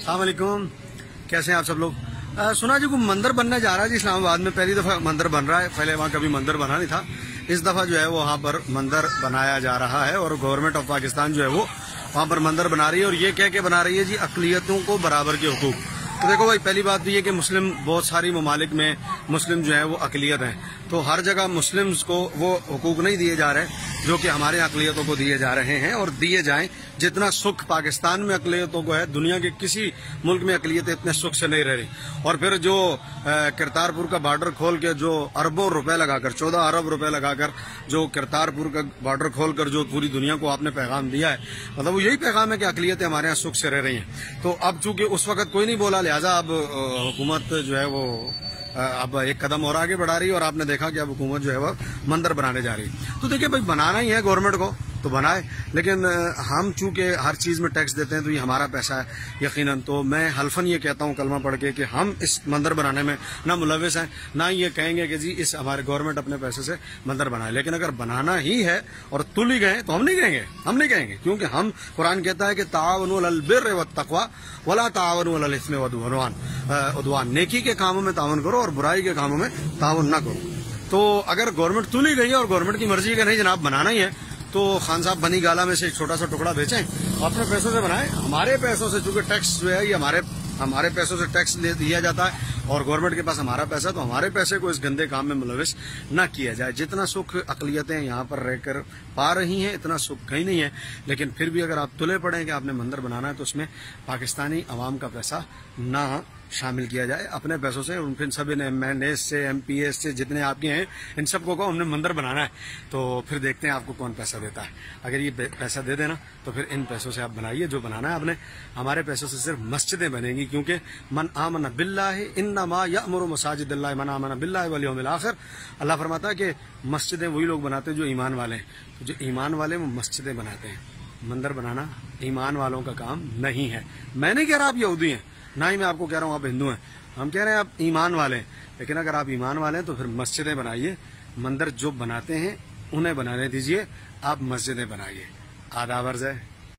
अस्सलाम वालेकुम, कैसे हैं आप सब लोग। सुना जी को मंदिर बनने जा रहा है जी इस्लामाबाद में, पहली दफा मंदिर बन रहा है। पहले वहाँ कभी मंदिर बना नहीं था, इस दफा जो है वो वहाँ पर मंदिर बनाया जा रहा है और गवर्नमेंट ऑफ पाकिस्तान जो है वो वहाँ पर मंदिर बना रही है। और ये कह के बना रही है जी अकलियतों को बराबर के हुकूक। तो देखो भाई, पहली बात तो ये कि मुस्लिम बहुत सारी ममालिक में मुस्लिम जो है वो अकलियत हैं, तो हर जगह मुस्लिम्स को वो हुकूक नहीं दिए जा रहे जो कि हमारे अकलियतों को दिए जा रहे हैं और दिए जाएं। जितना सुख पाकिस्तान में अकलियतों को है, दुनिया के किसी मुल्क में अकलियतें इतने सुख से नहीं रह रही। और फिर जो करतारपुर का बॉर्डर खोल के जो अरबों रुपए लगाकर, 14 अरब रुपए लगाकर जो करतारपुर का बॉर्डर खोलकर जो पूरी दुनिया को आपने पैगाम दिया है, मतलब वो यही पैगाम है कि अकलियतें हमारे यहाँ सुख से रह रही हैं। तो अब चूंकि उस वक्त कोई नहीं बोला, लिहाजा अब हुकूमत जो है वो अब एक कदम और आगे बढ़ा रही है और आपने देखा कि अब हुकूमत जो है वो मंदिर बनाने जा रही है। तो देखिए भाई, बनाना ही है गवर्नमेंट को तो बनाए, लेकिन हम चूंकि हर चीज में टैक्स देते हैं तो ये हमारा पैसा है यकीनन। तो मैं हल्फन ये कहता हूँ कलमा पढ़ के कि हम इस मंदिर बनाने में ना मुलविस हैं, ना ये कहेंगे कि जी इस हमारे गवर्नमेंट अपने पैसे से मंदिर बनाए। लेकिन अगर बनाना ही है और तुल ही गए तो हम नहीं कहेंगे, क्योंकि हम कुरान कहता है कि तावनु अलल बिर्रि वत तक़वा वला तावनु अलल इस्मि वल उद्वान, नेकी के कामों में तावन करो और बुराई के कामों में तावन न करो। तो अगर गवर्नमेंट तुल ही गई है और गवर्नमेंट की मर्जी है नहीं जनाब बनाना ही है, तो खान साहब बनी गाला में से एक छोटा सा टुकड़ा बेचें, अपने पैसों से बनाएं। हमारे पैसों से, चूंकि टैक्स जो है ये हमारे पैसों से टैक्स दिया जाता है और गवर्नमेंट के पास हमारा पैसा, तो हमारे पैसे को इस गंदे काम में मुलविस न किया जाए। जितना सुख अकलियतें यहाँ पर रहकर पा रही हैं इतना सुख कहीं नहीं है। लेकिन फिर भी अगर आप तुले पड़े कि आपने मंदिर बनाना है तो उसमें पाकिस्तानी अवाम का पैसा ना शामिल किया जाए, अपने पैसों से। उन फिर सभी ने MNS से MPS से जितने आपके हैं इन सबको को हमने मंदिर बनाना है, तो फिर देखते हैं आपको कौन पैसा देता है। अगर ये पैसा दे देना तो फिर इन पैसों से आप बनाइए जो बनाना है आपने। हमारे पैसों से सिर्फ मस्जिदें बनेंगी, क्योंकि मन आमन बिल्लाहि इन्नमा यअमुरु मसाजिदल्लाहि मन आमन बिल्लाहि वल यौमिल आखिर। अल्लाह फरमाता है कि मस्जिदें वही लोग बनाते हैं जो ईमान वाले हैं। तो जो ईमान वाले वो मस्जिदें बनाते हैं। मंदिर बनाना ईमान वालों का काम नहीं है। मैं नहीं कह रहा आप यहूदी हैं, ना ही मैं आपको कह रहा हूँ आप हिंदू हैं। हम कह रहे हैं आप ईमान वाले हैं। लेकिन अगर आप ईमान वाले हैं तो फिर मस्जिदें बनाइए। मंदिर जो बनाते हैं उन्हें बनाने दीजिए, आप मस्जिदें बनाइए। आदाब अर्ज़ है।